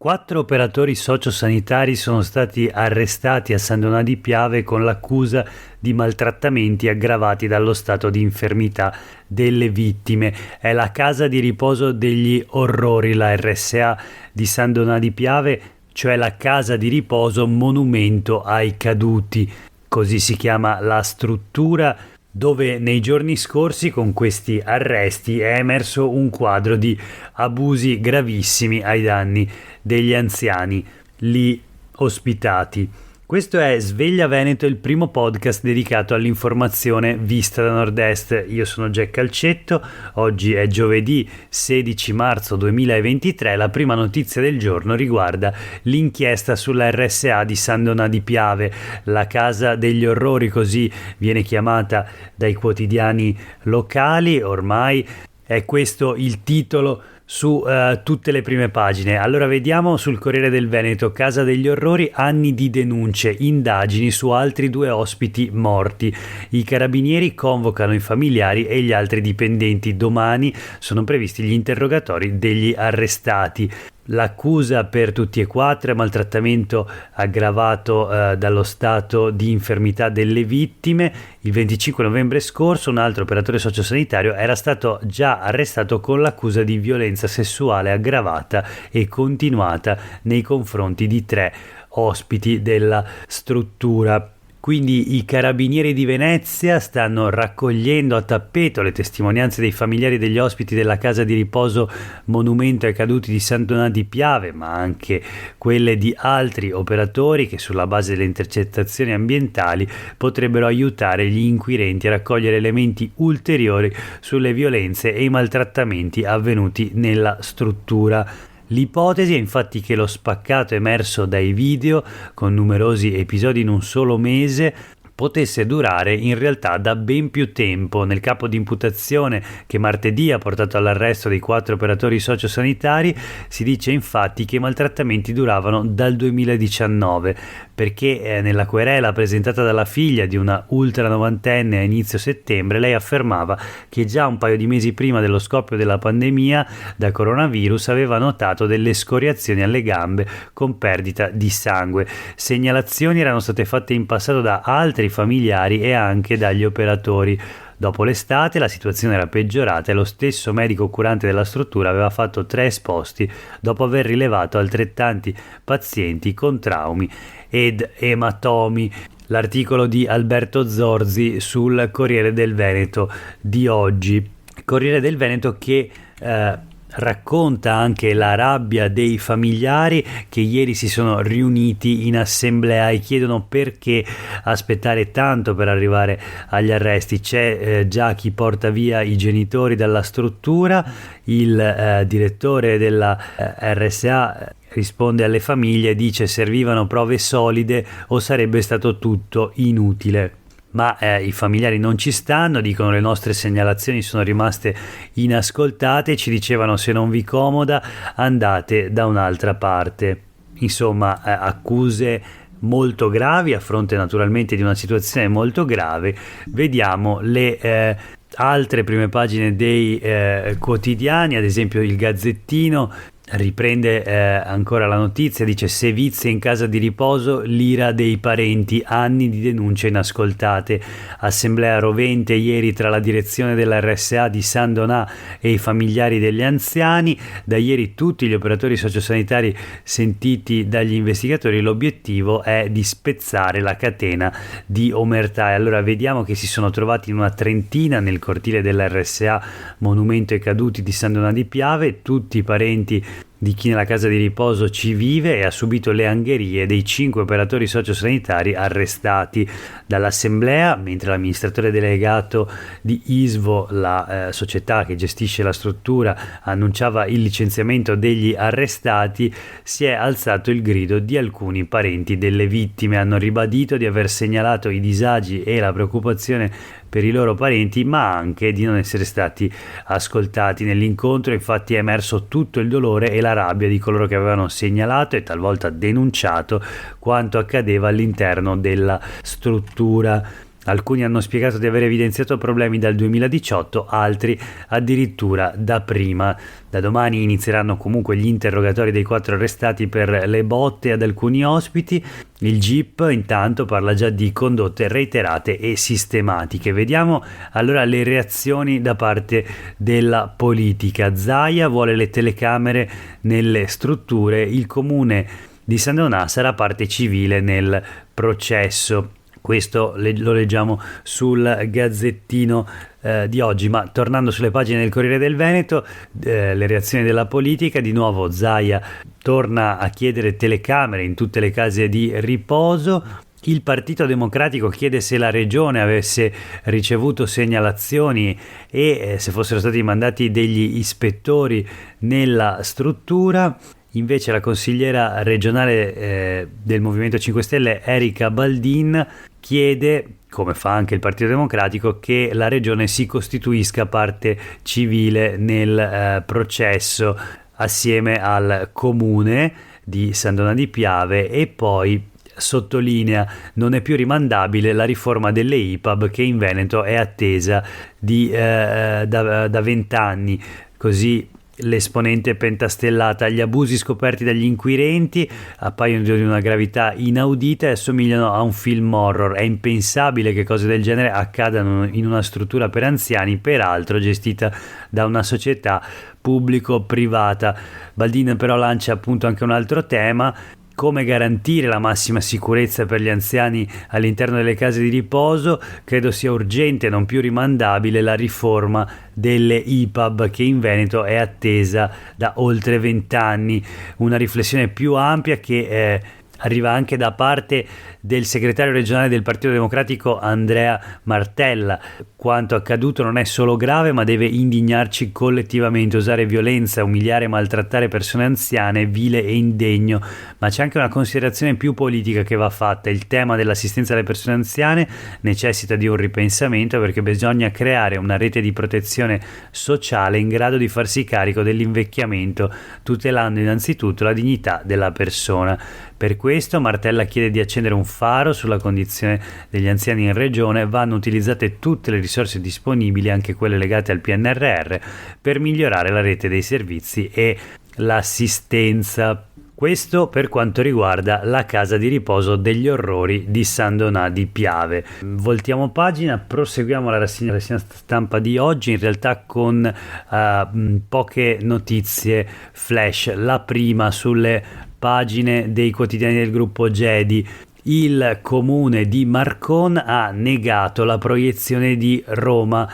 4 operatori sociosanitari sono stati arrestati a San Donà di Piave con l'accusa di maltrattamenti aggravati dallo stato di infermità delle vittime. È la casa di riposo degli orrori, la RSA di San Donà di Piave, cioè la casa di riposo monumento ai caduti. Così si chiama la struttura, dove nei giorni scorsi con questi arresti è emerso un quadro di abusi gravissimi ai danni degli anziani lì ospitati. Questo è Sveglia Veneto, il primo podcast dedicato all'informazione vista da Nord-Est. Io sono Jack Calcetto, oggi è giovedì 16 marzo 2023. La prima notizia del giorno riguarda l'inchiesta sulla RSA di San Donà di Piave, la casa degli orrori, così viene chiamata dai quotidiani locali. Ormai è questo il titolo su tutte le prime pagine. Allora vediamo sul Corriere del Veneto: Casa degli orrori, anni di denunce, indagini su altri 2 ospiti morti. I carabinieri convocano i familiari e gli altri dipendenti. Domani sono previsti gli interrogatori degli arrestati. L'accusa per tutti e 4 è maltrattamento aggravato dallo stato di infermità delle vittime. Il 25 novembre scorso un altro operatore sociosanitario era stato già arrestato con l'accusa di violenza sessuale aggravata e continuata nei confronti di 3 ospiti della struttura. Quindi i carabinieri di Venezia stanno raccogliendo a tappeto le testimonianze dei familiari degli ospiti della casa di riposo monumento ai caduti di San Donà di Piave, ma anche quelle di altri operatori che sulla base delle intercettazioni ambientali potrebbero aiutare gli inquirenti a raccogliere elementi ulteriori sulle violenze e i maltrattamenti avvenuti nella struttura. L'ipotesi è infatti che lo spaccato emerso dai video, con numerosi episodi in un solo mese, potesse durare in realtà da ben più tempo. Nel capo di imputazione che martedì ha portato all'arresto dei 4 operatori sociosanitari si dice infatti che i maltrattamenti duravano dal 2019, perché nella querela presentata dalla figlia di una ultra novantenne a inizio settembre lei affermava che già un paio di mesi prima dello scoppio della pandemia da coronavirus aveva notato delle escoriazioni alle gambe con perdita di sangue. Segnalazioni erano state fatte in passato da altri familiari e anche dagli operatori. Dopo l'estate la situazione era peggiorata e lo stesso medico curante della struttura aveva fatto 3 esposti dopo aver rilevato altrettanti pazienti con traumi ed ematomi. L'articolo di Alberto Zorzi sul Corriere del Veneto di oggi. Corriere del Veneto che racconta anche la rabbia dei familiari che ieri si sono riuniti in assemblea e chiedono perché aspettare tanto per arrivare agli arresti. C'è già chi porta via i genitori dalla struttura. Il direttore della RSA risponde alle famiglie e dice: servivano prove solide o sarebbe stato tutto inutile. Ma i familiari non ci stanno, dicono: le nostre segnalazioni sono rimaste inascoltate, ci dicevano se non vi comoda andate da un'altra parte. Insomma, accuse molto gravi a fronte naturalmente di una situazione molto grave. Vediamo le altre prime pagine dei quotidiani. Ad esempio il Gazzettino riprende ancora la notizia, dice: sevizie in casa di riposo, l'ira dei parenti, anni di denunce inascoltate. Assemblea rovente ieri tra la direzione dell'RSA di San Donà e i familiari degli anziani. Da ieri tutti gli operatori sociosanitari sentiti dagli investigatori. L'obiettivo è di spezzare la catena di omertà. E allora vediamo che si sono trovati in una trentina nel cortile dell'RSA monumento ai caduti di San Donà di Piave, tutti i parenti di chi nella casa di riposo ci vive e ha subito le angherie dei 5 operatori sociosanitari arrestati dall'assemblea, mentre l'amministratore delegato di ISVO, la società che gestisce la struttura, annunciava il licenziamento degli arrestati. Si è alzato il grido di alcuni parenti delle vittime. Hanno ribadito di aver segnalato i disagi e la preoccupazione per i loro parenti, ma anche di non essere stati ascoltati. Nell'incontro infatti è emerso tutto il dolore e la rabbia di coloro che avevano segnalato e talvolta denunciato quanto accadeva all'interno della struttura. Alcuni hanno spiegato di aver evidenziato problemi dal 2018, altri addirittura da prima. Da domani inizieranno comunque gli interrogatori dei 4 arrestati per le botte ad alcuni ospiti. Il GIP intanto parla già di condotte reiterate e sistematiche. Vediamo allora le reazioni da parte della politica. Zaia vuole le telecamere nelle strutture, il comune di San Donà sarà parte civile nel processo. Questo lo leggiamo sul Gazzettino di oggi, ma tornando sulle pagine del Corriere del Veneto, le reazioni della politica, di nuovo Zaia torna a chiedere telecamere in tutte le case di riposo. Il Partito Democratico chiede se la regione avesse ricevuto segnalazioni e se fossero stati mandati degli ispettori nella struttura. Invece la consigliera regionale del Movimento 5 Stelle Erika Baldin chiede, come fa anche il Partito Democratico, che la regione si costituisca parte civile nel processo assieme al comune di San Donà di Piave, e poi sottolinea: non è più rimandabile la riforma delle IPAB che in Veneto è attesa da 20 anni. Così l'esponente pentastellata. Gli abusi scoperti dagli inquirenti appaiono di una gravità inaudita e assomigliano a un film horror. È impensabile che cose del genere accadano in una struttura per anziani, peraltro gestita da una società pubblico-privata. Baldin però lancia appunto anche un altro tema: come garantire la massima sicurezza per gli anziani all'interno delle case di riposo. Credo sia urgente e non più rimandabile la riforma delle IPAB che in Veneto è attesa da oltre 20 anni. Una riflessione più ampia che arriva anche da parte del segretario regionale del Partito Democratico Andrea Martella. Quanto accaduto non è solo grave, ma deve indignarci collettivamente. Usare violenza, umiliare e maltrattare persone anziane è vile e indegno. Ma c'è anche una considerazione più politica che va fatta. Il tema dell'assistenza alle persone anziane necessita di un ripensamento, perché bisogna creare una rete di protezione sociale in grado di farsi carico dell'invecchiamento, tutelando innanzitutto la dignità della persona. Per questo Martella chiede di accendere un faro sulla condizione degli anziani in regione. Vanno utilizzate tutte le risorse disponibili, anche quelle legate al PNRR, per migliorare la rete dei servizi e l'assistenza. Questo per quanto riguarda la casa di riposo degli orrori di San Donà di Piave. Voltiamo pagina, proseguiamo la rassegna stampa di oggi, in realtà con poche notizie flash. La prima sulle pagine dei quotidiani del gruppo Gedi. Il comune di Marcon ha negato la proiezione di Roma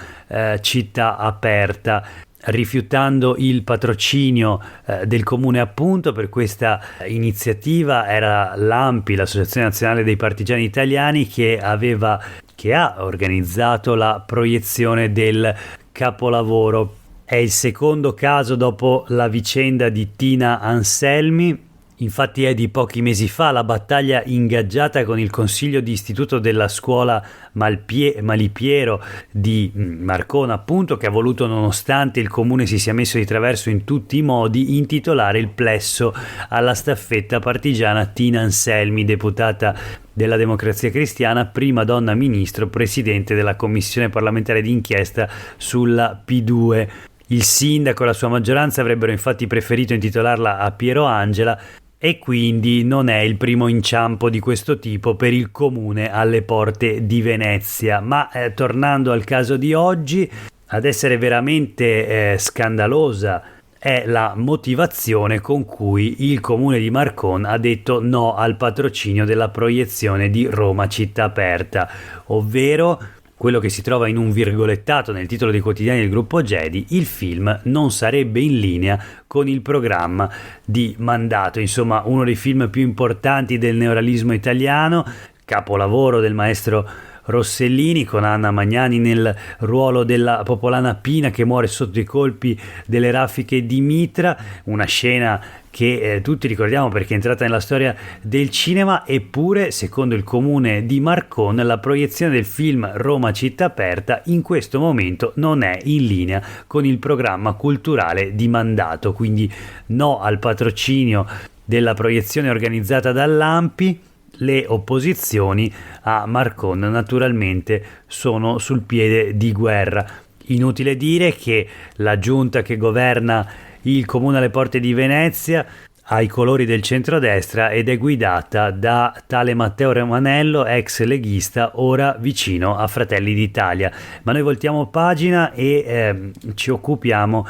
città aperta, rifiutando il patrocinio del comune appunto per questa iniziativa. Era l'ANPI, l'Associazione Nazionale dei Partigiani Italiani, che ha organizzato la proiezione del capolavoro. È il secondo caso dopo la vicenda di Tina Anselmi. Infatti è di pochi mesi fa la battaglia ingaggiata con il consiglio di istituto della scuola Malipiero di Marcona, appunto, che ha voluto, nonostante il comune si sia messo di traverso in tutti i modi, intitolare il plesso alla staffetta partigiana Tina Anselmi, deputata della Democrazia Cristiana, prima donna ministro, presidente della commissione parlamentare d'inchiesta sulla P2. Il sindaco e la sua maggioranza avrebbero infatti preferito intitolarla a Piero Angela, e quindi non è il primo inciampo di questo tipo per il comune alle porte di Venezia. Ma tornando al caso di oggi, ad essere veramente scandalosa è la motivazione con cui il comune di Marcon ha detto no al patrocinio della proiezione di Roma città aperta, ovvero quello che si trova in un virgolettato nel titolo dei quotidiani del gruppo Gedi: il film non sarebbe in linea con il programma di mandato. Insomma, uno dei film più importanti del neorealismo italiano, capolavoro del maestro Rossellini, con Anna Magnani nel ruolo della popolana Pina che muore sotto i colpi delle raffiche di mitra, una scena che tutti ricordiamo perché è entrata nella storia del cinema. Eppure, secondo il comune di Marcon, la proiezione del film Roma città aperta in questo momento non è in linea con il programma culturale di mandato, quindi no al patrocinio della proiezione organizzata dall'ANPI. le opposizioni a Marcon naturalmente sono sul piede di guerra. Inutile dire che la giunta che governa il comune alle porte di Venezia ha i colori del centrodestra ed è guidata da tale Matteo Romanello, ex leghista, ora vicino a Fratelli d'Italia. Ma noi voltiamo pagina e ci occupiamo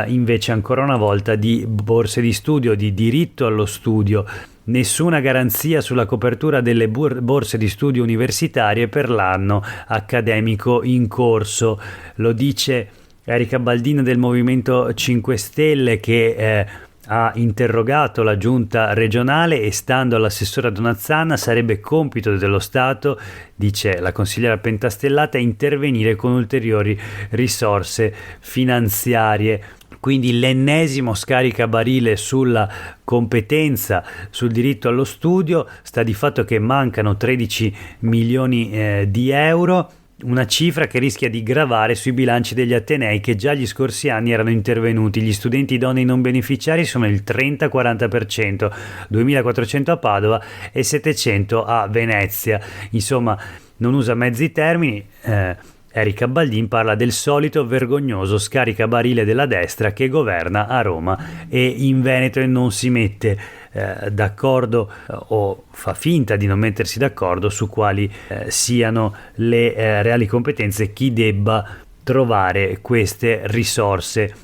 invece ancora una volta di borse di studio, di diritto allo studio. Nessuna garanzia sulla copertura delle borse di studio universitarie per l'anno accademico in corso. Lo dice Erika Baldin del Movimento 5 Stelle che ha interrogato la giunta regionale e, stando all'assessora Donazzana, sarebbe compito dello Stato, dice la consigliera Pentastellata, intervenire con ulteriori risorse finanziarie. Quindi l'ennesimo scaricabarile sulla competenza, sul diritto allo studio. Sta di fatto che mancano 13 milioni di euro, una cifra che rischia di gravare sui bilanci degli atenei che già gli scorsi anni erano intervenuti. Gli studenti idonei non beneficiari sono il 30-40%, 2.400 a Padova e 700 a Venezia. Insomma, non usa mezzi termini. Erika Baldin parla del solito vergognoso scaricabarile della destra che governa a Roma e in Veneto e non si mette d'accordo o fa finta di non mettersi d'accordo su quali siano le reali competenze, chi debba trovare queste risorse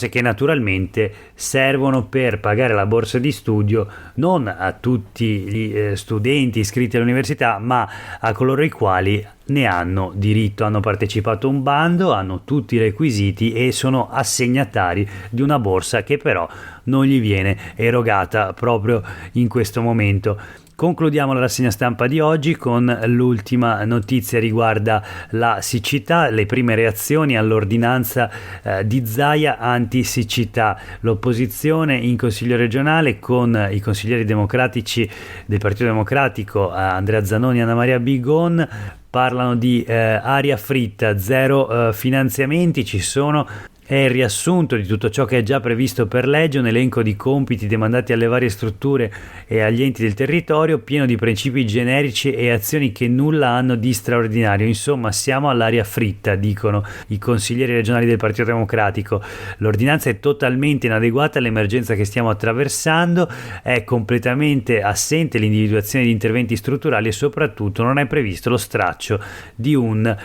che naturalmente servono per pagare la borsa di studio non a tutti gli studenti iscritti all'università, ma a coloro i quali ne hanno diritto, hanno partecipato a un bando, hanno tutti i requisiti e sono assegnatari di una borsa che però non gli viene erogata proprio in questo momento. Concludiamo la rassegna stampa di oggi con l'ultima notizia, riguarda la siccità, le prime reazioni all'ordinanza di Zaia anti-siccità. L'opposizione in Consiglio regionale con i consiglieri democratici del Partito Democratico, Andrea Zanoni e Anna Maria Bigon, parlano di aria fritta, zero finanziamenti. È il riassunto di tutto ciò che è già previsto per legge, un elenco di compiti demandati alle varie strutture e agli enti del territorio, pieno di principi generici e azioni che nulla hanno di straordinario. Insomma, siamo all'aria fritta, dicono i consiglieri regionali del Partito Democratico. L'ordinanza è totalmente inadeguata all'emergenza che stiamo attraversando, è completamente assente l'individuazione di interventi strutturali e soprattutto non è previsto lo straccio di un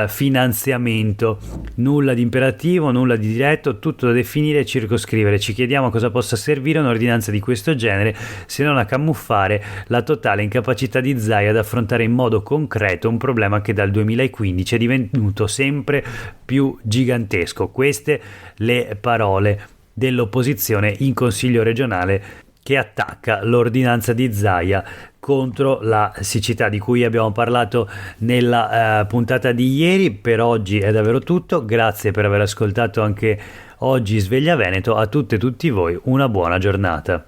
finanziamento. Nulla di imperativo, nulla di diretto, tutto da definire e circoscrivere. Ci chiediamo cosa possa servire un'ordinanza di questo genere se non a camuffare la totale incapacità di Zaia ad affrontare in modo concreto un problema che dal 2015 è divenuto sempre più gigantesco. Queste le parole dell'opposizione in Consiglio regionale che attacca l'ordinanza di Zaia contro la siccità, di cui abbiamo parlato nella puntata di ieri. Per oggi è davvero tutto, grazie per aver ascoltato anche oggi Sveglia Veneto. A tutte e tutti voi una buona giornata.